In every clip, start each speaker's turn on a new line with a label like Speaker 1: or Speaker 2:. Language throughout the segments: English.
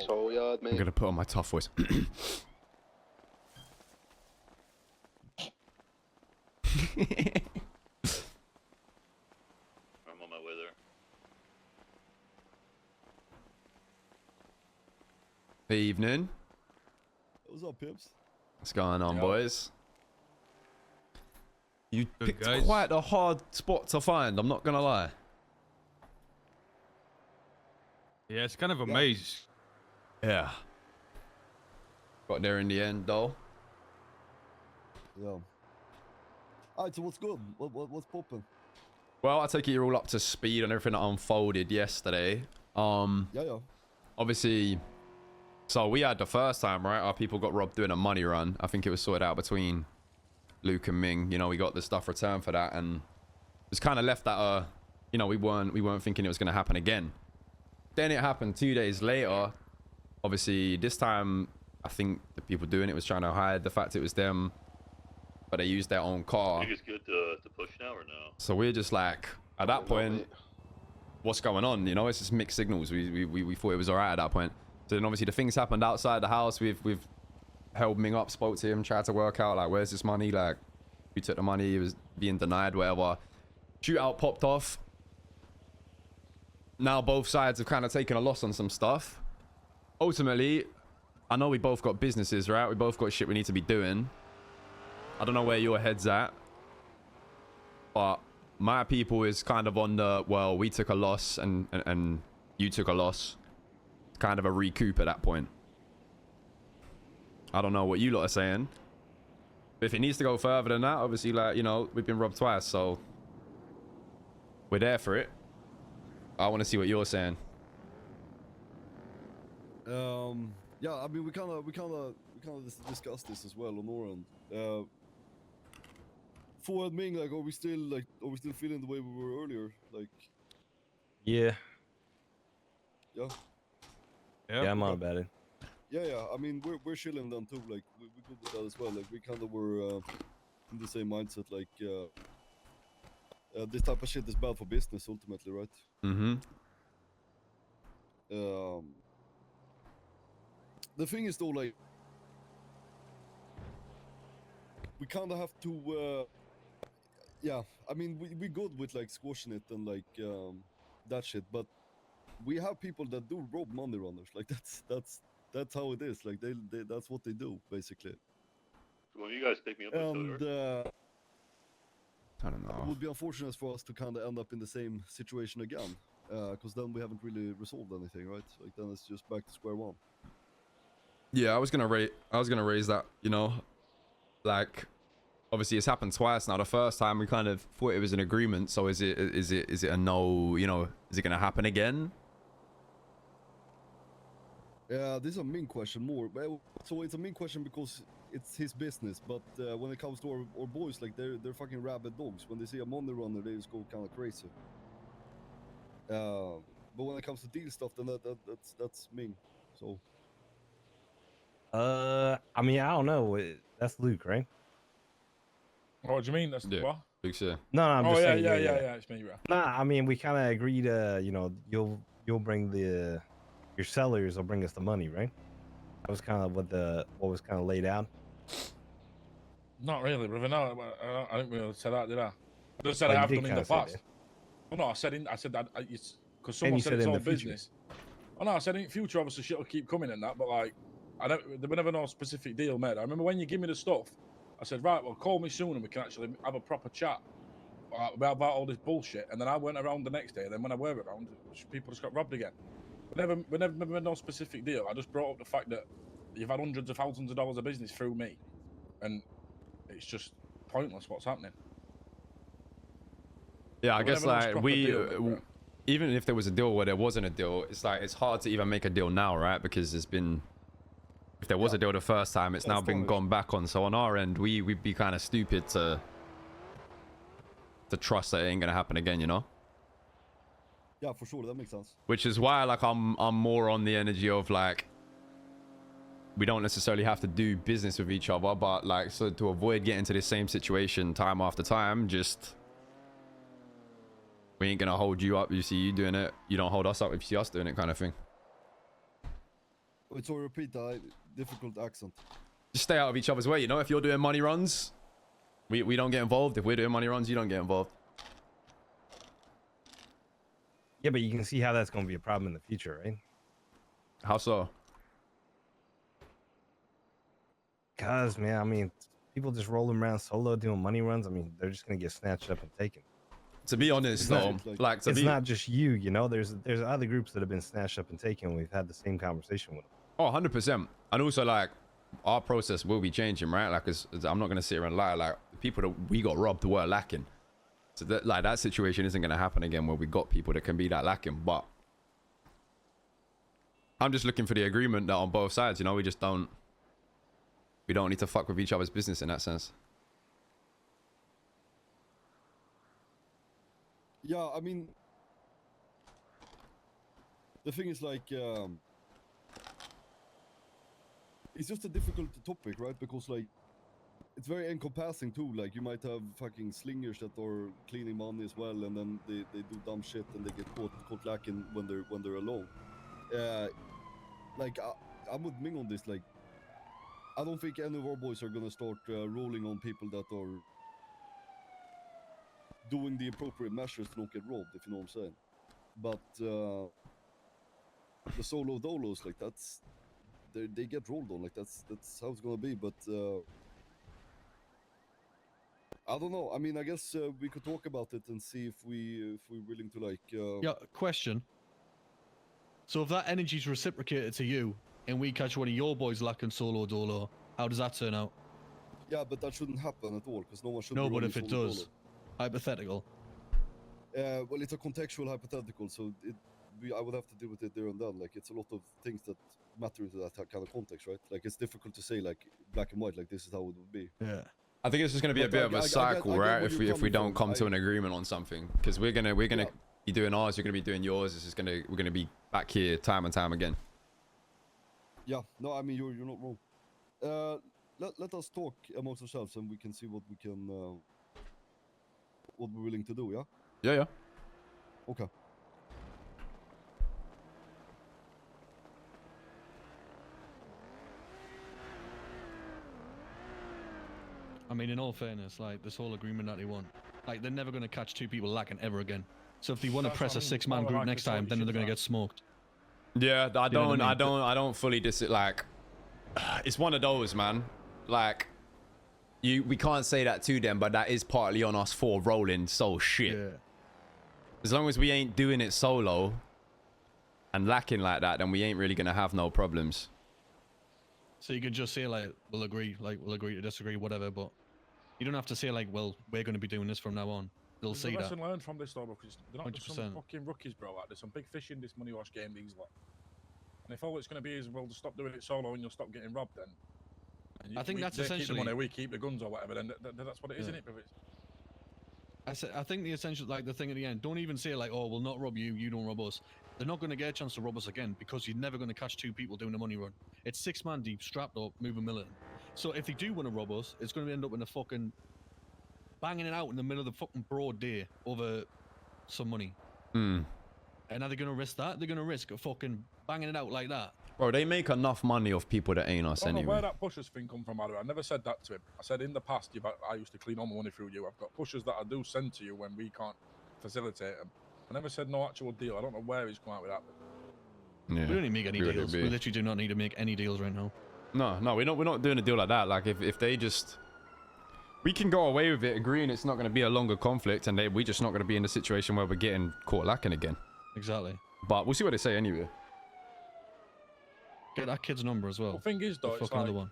Speaker 1: So yeah,
Speaker 2: I'm gonna put on my tough voice.
Speaker 3: I'm on my way there.
Speaker 2: Evening.
Speaker 4: What's up, Pips?
Speaker 2: What's going on,
Speaker 5: Yo.
Speaker 2: boys? You
Speaker 5: Good,
Speaker 2: picked
Speaker 5: guys.
Speaker 2: quite a hard spot to find, I'm not gonna lie.
Speaker 5: Yeah, it's kind of a
Speaker 4: Yeah.
Speaker 5: maze.
Speaker 2: Yeah. Got there in the end, though.
Speaker 4: Yeah. Alright, so what's good? What's poppin'?
Speaker 2: Well, I take it you're all up to speed on everything that unfolded yesterday.
Speaker 4: Yeah.
Speaker 2: Obviously, so we had the first time, right? Our people got robbed doing a money run. I think it was sorted out between Luke and Ming. You know, we got the stuff returned for that, and it was kind of left that, you know, we weren't thinking it was gonna happen again. Then it happened 2 days later. Obviously, this time, I think the people doing it was trying to hide the fact it was them, but they used their own car.
Speaker 3: I think it's good to push now or no?
Speaker 2: So we're just like, at that point, what's going on? You know, it's just mixed signals. We thought it was alright at that point. So then obviously the things happened outside the house. We've held Ming up, spoke to him, tried to work out like, where's this money? Like, we took the money, it was being denied, whatever. Shootout popped off. Now both sides have kind of taken a loss on some stuff. Ultimately, I know we both got businesses, right? We both got shit we need to be doing. I don't know where your head's at, but my people is kind of on the, well, we took a loss and you took a loss. Kind of a recoup at that point. I don't know what you lot are saying. But if it needs to go further than that, obviously, like, you know, we've been robbed twice, so we're there for it. I want to see what you're saying.
Speaker 4: Yeah, I mean, we kind of discussed this as well on our end. For Ming, like, are we still feeling the way we were earlier? Like,
Speaker 6: Yeah.
Speaker 4: yeah.
Speaker 6: Yeah, I'm not about it.
Speaker 4: Yeah. I mean, we're chilling then too. Like, we good with that as well. Like, we kind of were in the same mindset. Like, this type of shit is bad for business ultimately, right?
Speaker 2: Mm-hmm.
Speaker 4: The thing is though, like, we kind of have to. Yeah, I mean, we good with like squashing it and like that shit, but we have people that do rob money runners. Like that's how it is. Like they that's what they do basically.
Speaker 3: So when you guys pick me up,
Speaker 4: And
Speaker 2: I don't
Speaker 4: it
Speaker 2: know.
Speaker 4: would be unfortunate for us to kind of end up in the same situation again, because then we haven't really resolved anything, right? Like then it's just back to square one.
Speaker 2: Yeah, I was gonna raise that, you know, like, obviously it's happened twice now. The first time we kind of thought it was an agreement, so is it a no? You know, is it gonna happen again?
Speaker 4: Yeah, this is a Ming question more. Well, so it's a Ming question because it's his business, but when it comes to our boys, like they're fucking rabid dogs. When they see a money runner, they just go kind of crazy. But when it comes to deal stuff, then that's Ming. So
Speaker 6: I mean, I don't know. That's Luke, right?
Speaker 5: What do you mean? That's
Speaker 2: Yeah.
Speaker 5: what?
Speaker 2: Luke's here.
Speaker 6: No, I'm
Speaker 5: Oh
Speaker 6: just
Speaker 5: yeah,
Speaker 6: saying.
Speaker 5: yeah. It's me, bro.
Speaker 6: Nah, I mean, we kind of agreed. You know, you'll bring your sellers will bring us the money, right? That was kind of what was kind of laid out.
Speaker 5: Not really, brother. No, I didn't really say that, did I? I just said
Speaker 6: Oh,
Speaker 5: I
Speaker 6: you
Speaker 5: have
Speaker 6: did
Speaker 5: done in the
Speaker 6: kinda say
Speaker 5: past.
Speaker 6: that.
Speaker 5: Well, no, I said that it's because
Speaker 6: And
Speaker 5: someone
Speaker 6: you
Speaker 5: said
Speaker 6: said
Speaker 5: it's
Speaker 6: in
Speaker 5: all
Speaker 6: the future.
Speaker 5: business. Oh no, I said in the future, obviously shit will keep coming and that, but like, there were never no specific deal made. I remember when you give me the stuff, I said, right, well, call me soon and we can actually have a proper chat about all this bullshit. And then I went around the next day. And then when I were around, people just got robbed again. We never made no specific deal. I just brought up the fact that you've had hundreds of thousands of dollars of business through me, and it's just pointless what's happening.
Speaker 2: Yeah, I
Speaker 5: We
Speaker 2: guess
Speaker 5: never lost
Speaker 2: like
Speaker 5: proper deal, bro.
Speaker 2: even if there was a deal where there wasn't a deal, it's like it's hard to even make a deal now, right? Because there's been, if there was a deal the first time, it's now been gone back on. So on our end, we'd be kind of stupid to trust that it ain't gonna happen again, you know?
Speaker 4: yeah, for sure, that makes sense.
Speaker 2: Which is why, like, I'm more on the energy of like, we don't necessarily have to do business with each other, but like, so to avoid getting to the same situation time after time, just, we ain't gonna hold you up. You see you doing it, you don't hold us up if you see us doing it, kind of thing.
Speaker 4: Wait, sorry, repeat that. Difficult accent.
Speaker 2: Just stay out of each other's way, you know? If you're doing money runs, we don't get involved. If we're doing money runs, you don't get involved.
Speaker 6: Yeah, but you can see how that's going to be a problem in the future, right?
Speaker 2: How so?
Speaker 6: Cause man, I mean, people just rolling around solo doing money runs. I mean, they're just gonna get snatched up and taken.
Speaker 2: To be honest,
Speaker 4: It's
Speaker 2: though,
Speaker 4: not-
Speaker 2: like to
Speaker 6: It's
Speaker 2: be
Speaker 6: not just you know. There's other groups that have been snatched up and taken. We've had the same conversation with them.
Speaker 2: oh, 100%. And also, like, our process will be changing, right? Like, I'm not gonna sit here and lie. Like, the people that we got robbed were lacking. So that, like, that situation isn't gonna happen again where we got people that can be that lacking. But I'm just looking for the agreement that on both sides, you know, we don't need to fuck with each other's business in that sense.
Speaker 4: Yeah, I mean, the thing is like, it's just a difficult topic, right? Because like, it's very encompassing too. Like, you might have fucking slingers that are cleaning money as well, and then they do dumb shit and they get caught lacking when they're alone. Like, I'm with Ming on this. Like, I don't think any of our boys are gonna start rolling on people that are doing the appropriate measures to not get robbed, if you know what I'm saying. But the solo dolos, like they get rolled on, like that's how it's gonna be. But I don't know. I mean, I guess we could talk about it and see if we're willing to like.
Speaker 1: Yeah, question. So if that energy's reciprocated to you, and we catch one of your boys lacking solo dolo, how does that turn out?
Speaker 4: Yeah, but that shouldn't happen at all, because no one should.
Speaker 1: No,
Speaker 4: be
Speaker 1: but
Speaker 4: rolling
Speaker 1: if it
Speaker 4: solo
Speaker 1: does,
Speaker 4: dolo.
Speaker 1: hypothetical.
Speaker 4: Well, it's a contextual hypothetical, so I would have to deal with it there and then. Like, it's a lot of things that matter into that kind of context, right? Like, it's difficult to say, like, black and white, like, this is how it would be.
Speaker 1: Yeah.
Speaker 2: I think it's just gonna be a
Speaker 4: But
Speaker 2: bit
Speaker 4: I
Speaker 2: of a
Speaker 4: get-
Speaker 2: cycle,
Speaker 4: I get
Speaker 2: right?
Speaker 4: where
Speaker 2: If
Speaker 4: you're
Speaker 2: we don't
Speaker 4: coming
Speaker 2: come
Speaker 4: from.
Speaker 2: to an agreement on something, because we're gonna
Speaker 4: Yeah.
Speaker 2: be doing ours, you're gonna be doing yours. It's just we're gonna be back here time and time again.
Speaker 4: Yeah, no, I mean, you're not wrong. Let us talk amongst ourselves, and we can see what we can, what we're willing to do, yeah?
Speaker 2: Yeah, yeah.
Speaker 4: Okay.
Speaker 1: I mean, in all fairness, like this whole agreement that they want, like they're never going to catch two people lacking ever again. So if they want to
Speaker 5: That's
Speaker 1: press
Speaker 5: what
Speaker 1: a
Speaker 5: I mean.
Speaker 1: 6-man
Speaker 5: It's
Speaker 1: group
Speaker 5: not
Speaker 1: next
Speaker 5: like
Speaker 1: time,
Speaker 5: it's
Speaker 1: then
Speaker 5: what
Speaker 1: they're going to
Speaker 5: you
Speaker 1: get smoked.
Speaker 2: Yeah, I
Speaker 1: You know what I mean?
Speaker 2: I don't fully it's one of those, man. Like, we can't say that to them, but that is partly on us for rolling so shit.
Speaker 1: Yeah.
Speaker 2: As long as we ain't doing it solo and lacking like that, then we ain't really gonna have no problems.
Speaker 1: So you can just say like, we'll agree to disagree, whatever. But you don't have to say like, well, we're going to be doing this from now on. They'll
Speaker 5: There's
Speaker 1: see
Speaker 5: a
Speaker 1: that.
Speaker 5: lesson learned from this though, because they're not just some
Speaker 1: 100%.
Speaker 5: fucking rookies, bro. Like, there's some big fish in this money wash game, these lot. And if all it's going to be is, well, just stop doing it solo and you'll stop getting robbed, then. And
Speaker 1: I think that's
Speaker 5: they keep the
Speaker 1: essentially-
Speaker 5: money, we keep the guns or whatever. Then that's what it is,
Speaker 1: Yeah.
Speaker 5: isn't it? Bro?
Speaker 1: I think the essential, like the thing at the end, don't even say like, oh, we'll not rob you, you don't rob us. They're not going to get a chance to rob us again because you're never going to catch two people doing a money run. It's 6-man deep, strapped up, moving militant. So if they do want to rob us, it's going to end up in a fucking banging it out in the middle of the fucking broad day over some money.
Speaker 2: Hmm.
Speaker 1: And are they going to risk that? They're going to risk fucking banging it out like that.
Speaker 2: Bro, they make enough money off people that ain't us
Speaker 5: I don't know
Speaker 2: anyway.
Speaker 5: where that pushers thing come from, Adu. I never said that to him. I said in the past, I used to clean all my money through you. I've got pushers that I do send to you when we can't facilitate them. I never said no actual deal. I don't know where he's come out with that.
Speaker 2: Yeah.
Speaker 1: We don't need to make any
Speaker 2: Really
Speaker 1: deals.
Speaker 2: be.
Speaker 1: We literally do not need to make any deals right now.
Speaker 2: No, we're not doing a deal like that. Like, if they just, we can go away with it, agreeing it's not going to be a longer conflict, and we're just not going to be in the situation where we're getting caught lacking again.
Speaker 1: Exactly.
Speaker 2: But we'll see what they say anyway.
Speaker 1: Get that kid's number as well.
Speaker 5: The thing is, though,
Speaker 1: The
Speaker 5: it's
Speaker 1: fucking
Speaker 5: like,
Speaker 1: other one.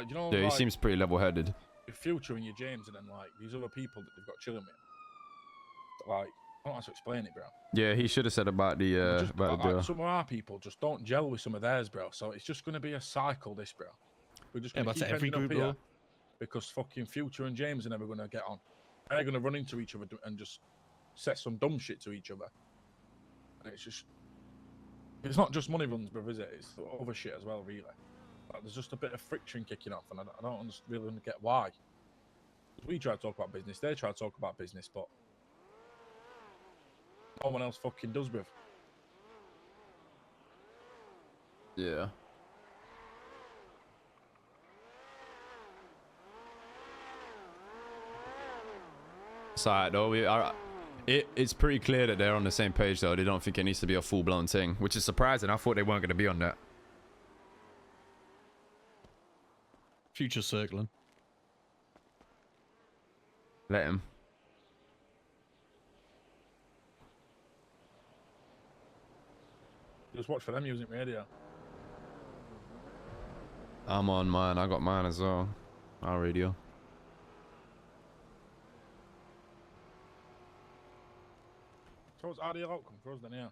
Speaker 5: you know,
Speaker 2: Yeah, he
Speaker 5: like,
Speaker 2: seems pretty level-headed.
Speaker 5: your Future and your James, and then like these other people that they've got chilling with. Like, I don't know how to explain it, bro.
Speaker 2: Yeah, he should have said about the
Speaker 5: Just,
Speaker 2: about the deal.
Speaker 5: like, some of our people just don't gel with some of theirs, bro. So it's just going to be a cycle, this, bro. We're just
Speaker 1: Yeah,
Speaker 5: going
Speaker 1: but
Speaker 5: to keep
Speaker 1: every
Speaker 5: ending up
Speaker 1: group,
Speaker 5: here
Speaker 1: bro.
Speaker 5: because fucking Future and James are never going to get on. They're going to run into each other and just set some dumb shit to each other. And it's just, it's not just money runs, bro, is it? It's other shit as well, really. Like, there's just a bit of friction kicking off, and I don't really get why. We try to talk about business, they try to talk about business, but no one else fucking does, bruv.
Speaker 2: Yeah. It's alright though. It's pretty clear that they're on the same page though. They don't think it needs to be a full-blown thing, which is surprising. I thought they weren't going to be on that.
Speaker 1: Future circling.
Speaker 2: Let him.
Speaker 5: Just watch for them using radio.
Speaker 2: I'm on mine. I got mine as well. Our radio.
Speaker 5: So what's ideal outcome for us then, yeah?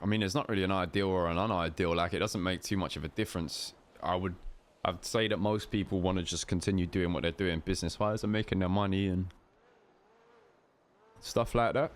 Speaker 2: I mean, it's not really an ideal or an unideal. Like, it doesn't make too much of a difference. I'd say that most people want to just continue doing what they're doing business-wise and making their money and stuff like that.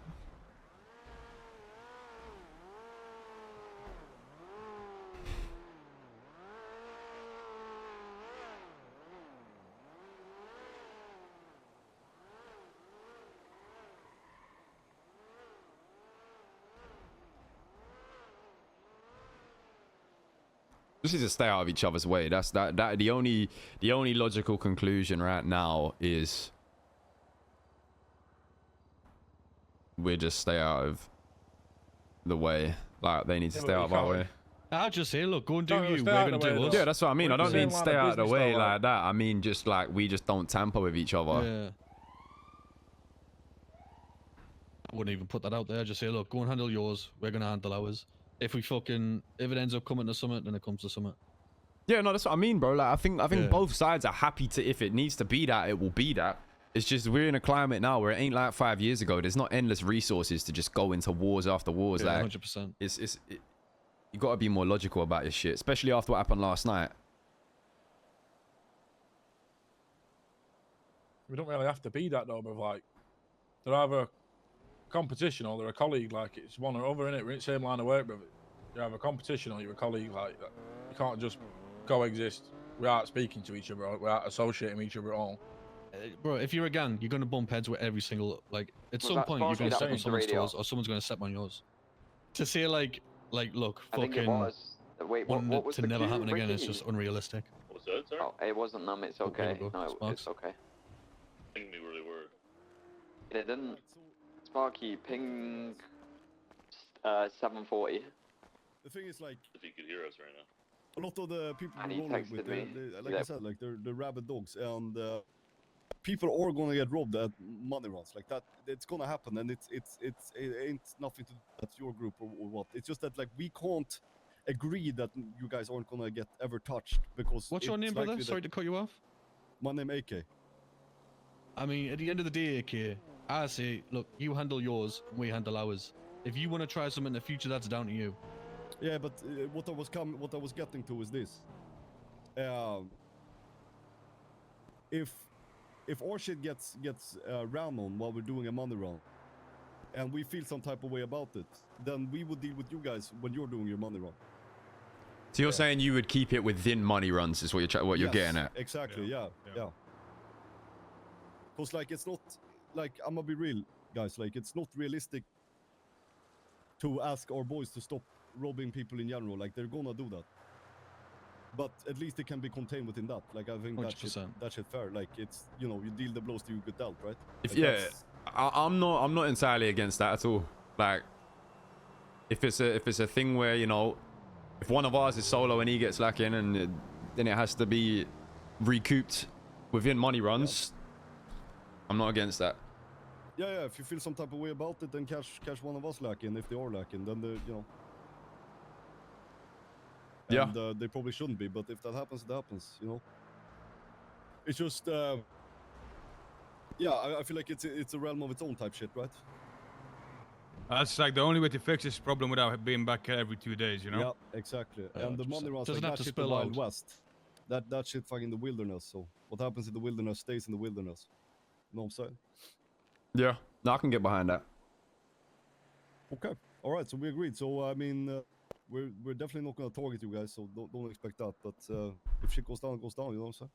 Speaker 2: Just need to stay out of each other's way. That's the only logical conclusion right now is we just stay out of the way. Like, they need to stay out of our way.
Speaker 1: I'll just say, look, go and do
Speaker 5: No,
Speaker 1: you.
Speaker 5: stay
Speaker 1: We're
Speaker 5: out
Speaker 1: gonna
Speaker 5: of the
Speaker 1: do
Speaker 5: way,
Speaker 1: us.
Speaker 5: though.
Speaker 2: Yeah, that's what I mean.
Speaker 5: We're
Speaker 2: I don't
Speaker 5: the same
Speaker 2: mean
Speaker 5: line
Speaker 2: stay
Speaker 5: of
Speaker 2: out of the
Speaker 5: business,
Speaker 2: way
Speaker 5: though,
Speaker 2: like that. I mean just like we just don't tamper with each other.
Speaker 1: Yeah. I wouldn't even put that out there. Just say, look, go and handle yours. We're gonna handle ours. If it ends up coming to summit, then it comes to summit.
Speaker 2: Yeah, no, that's what I mean, bro. Like, I think
Speaker 1: Yeah.
Speaker 2: both sides are happy to, if it needs to be that, it will be that. It's just we're in a climate now where it ain't like 5 years ago. There's not endless resources to just go into wars after wars.
Speaker 1: Yeah,
Speaker 2: Like,
Speaker 1: 100%.
Speaker 2: you got to be more logical about your shit, especially after what happened last night.
Speaker 5: We don't really have to be that though, but like, they're either competition or they're a colleague. Like, it's one or other, innit? We're in the same line of work, but you're either a competition or you're a colleague. Like, that. You can't just coexist without speaking to each other, without associating with each other at all.
Speaker 1: Bro, if you're a gang, you're gonna bump heads with every single, like, at
Speaker 7: Was
Speaker 1: some
Speaker 7: that
Speaker 1: point you're
Speaker 7: Sparky
Speaker 1: gonna
Speaker 7: that
Speaker 1: step on
Speaker 7: was the
Speaker 1: someone's
Speaker 7: radio?
Speaker 1: toes or someone's gonna step on yours. To say like look,
Speaker 7: I think it
Speaker 1: fucking
Speaker 7: was. Wait, what
Speaker 1: wanting it
Speaker 7: was
Speaker 1: to
Speaker 7: the
Speaker 1: never
Speaker 7: cue,
Speaker 1: happen again is
Speaker 7: Ricky?
Speaker 1: just unrealistic.
Speaker 3: What was that, sir?
Speaker 7: Oh, it wasn't them. It's
Speaker 1: Oh,
Speaker 7: okay.
Speaker 1: here we go.
Speaker 7: No,
Speaker 1: Sparks.
Speaker 7: it's okay.
Speaker 3: Ping me where they were.
Speaker 7: It didn't. Sparky, ping 740.
Speaker 4: The thing is, like,
Speaker 3: If he could hear us right now.
Speaker 4: a lot of the people
Speaker 7: And
Speaker 4: we're
Speaker 7: he
Speaker 4: rolling
Speaker 7: texted
Speaker 4: with,
Speaker 7: me.
Speaker 4: like I said, like they're rabid dogs, and people are gonna get robbed at money runs like that. It's gonna happen, and it ain't nothing to that's your group or what. It's just that like we can't agree that you guys aren't gonna get ever touched because.
Speaker 1: What's your
Speaker 4: it's
Speaker 1: name, brother?
Speaker 4: likely that-
Speaker 1: Sorry to cut you off.
Speaker 4: My name AK.
Speaker 1: I mean, at the end of the day, AK, I say, look, you handle yours, we handle ours. If you want to try something in the future, that's down to you.
Speaker 4: Yeah, but what I was getting to is this. If our shit gets ran on while we're doing a money run, and we feel some type of way about it, then we would deal with you guys when you're doing your money run.
Speaker 2: So you're saying you would keep it within money runs is what you're
Speaker 4: Yes,
Speaker 2: getting at?
Speaker 4: Exactly. Yeah. Because like it's not like I'm gonna be real, guys. Like it's not realistic to ask our boys to stop robbing people in general. Like they're gonna do that. But at least it can be contained within that. Like I think that
Speaker 1: 100%.
Speaker 4: shit fair. Like it's you deal the blows that you get dealt, right?
Speaker 2: If
Speaker 4: Like,
Speaker 2: yeah,
Speaker 4: that's-
Speaker 2: I'm not entirely against that at all. Like, if it's a thing where if one of ours is solo and he gets lacking, and then it has to be recouped within money runs, I'm not against that.
Speaker 4: Yeah. If you feel some type of way about it, then catch one of us lacking. If they are lacking, then
Speaker 2: Yeah.
Speaker 4: And they probably shouldn't be, but if that happens, it happens. It's just I feel like it's a realm of its own type shit, right?
Speaker 8: That's like the only way to fix this problem without being back every 2 days, you know?
Speaker 4: Yeah, exactly. And the
Speaker 1: 100%.
Speaker 4: money runs
Speaker 1: Doesn't
Speaker 4: like
Speaker 1: have
Speaker 4: that
Speaker 1: to
Speaker 4: shit the
Speaker 1: spill
Speaker 4: Wild
Speaker 1: out.
Speaker 4: West. That shit fucking the wilderness. So what happens in the wilderness stays in the wilderness. You know what I'm saying?
Speaker 2: Yeah, no, I can get behind that.
Speaker 4: Okay. All right. So we agreed. So I mean, we're definitely not gonna target you guys. So don't expect that. But if shit goes down, it goes down. You know what I'm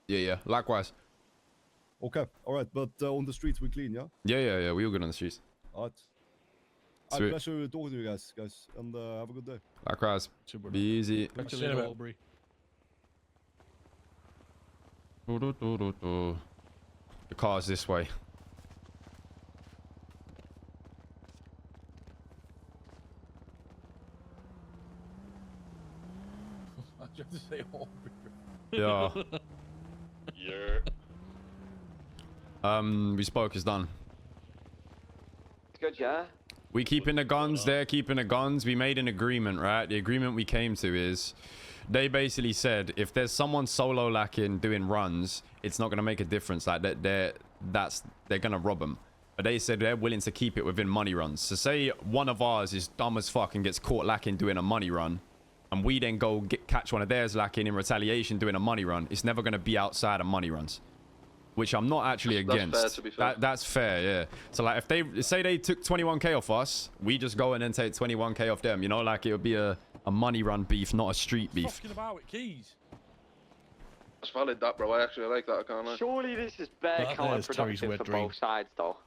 Speaker 4: saying?
Speaker 2: Yeah, likewise.
Speaker 4: Okay. All right. But on the streets we clean, yeah.
Speaker 2: Yeah, we all good on the streets.
Speaker 4: All right.
Speaker 2: Sweet.
Speaker 4: Pleasure talking to you guys, and have a good day.
Speaker 2: Likewise.
Speaker 1: Super.
Speaker 2: Be easy.
Speaker 1: Catch you
Speaker 5: See you in a
Speaker 1: later,
Speaker 5: bit.
Speaker 1: Aubrey.
Speaker 2: The car's this way.
Speaker 5: I just have to say, oh,
Speaker 2: Yeah.
Speaker 3: You're.
Speaker 2: We spoke. It's done.
Speaker 7: It's good, yeah?
Speaker 2: We keeping the guns. They're keeping the guns. We made an agreement, right? The agreement we came to is they basically said if there's someone solo lacking doing runs, it's not going to make a difference. Like they're going to rob them. But they said they're willing to keep it within money runs. So say one of ours is dumb as fuck and gets caught lacking doing a money run, and we then go catch one of theirs lacking in retaliation doing a money run. It's never going to be outside of money runs. Which I'm not actually
Speaker 9: That's
Speaker 2: against.
Speaker 9: fair, to be fair.
Speaker 2: That's fair, yeah. So like if they say they took 21k off us, we just go in and take 21k off them. You know, like it would be a money run beef, not a street beef.
Speaker 5: fucking about with keys.
Speaker 9: That's valid, that, bro. I actually like that, I can't lie.
Speaker 7: Surely this is bare
Speaker 1: That there's Terry's
Speaker 7: counterproductive
Speaker 1: wet
Speaker 7: for
Speaker 1: dream.
Speaker 7: both sides, though.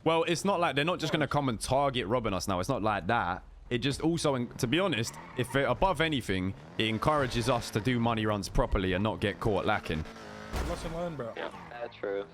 Speaker 2: Well, it's not like they're not just gonna come and target robbing us now. It's not like that. It just also, to be honest, if it, above anything, it encourages us to do money runs properly and not get caught lacking.
Speaker 5: Lesson learned, bro.
Speaker 7: Yeah, true.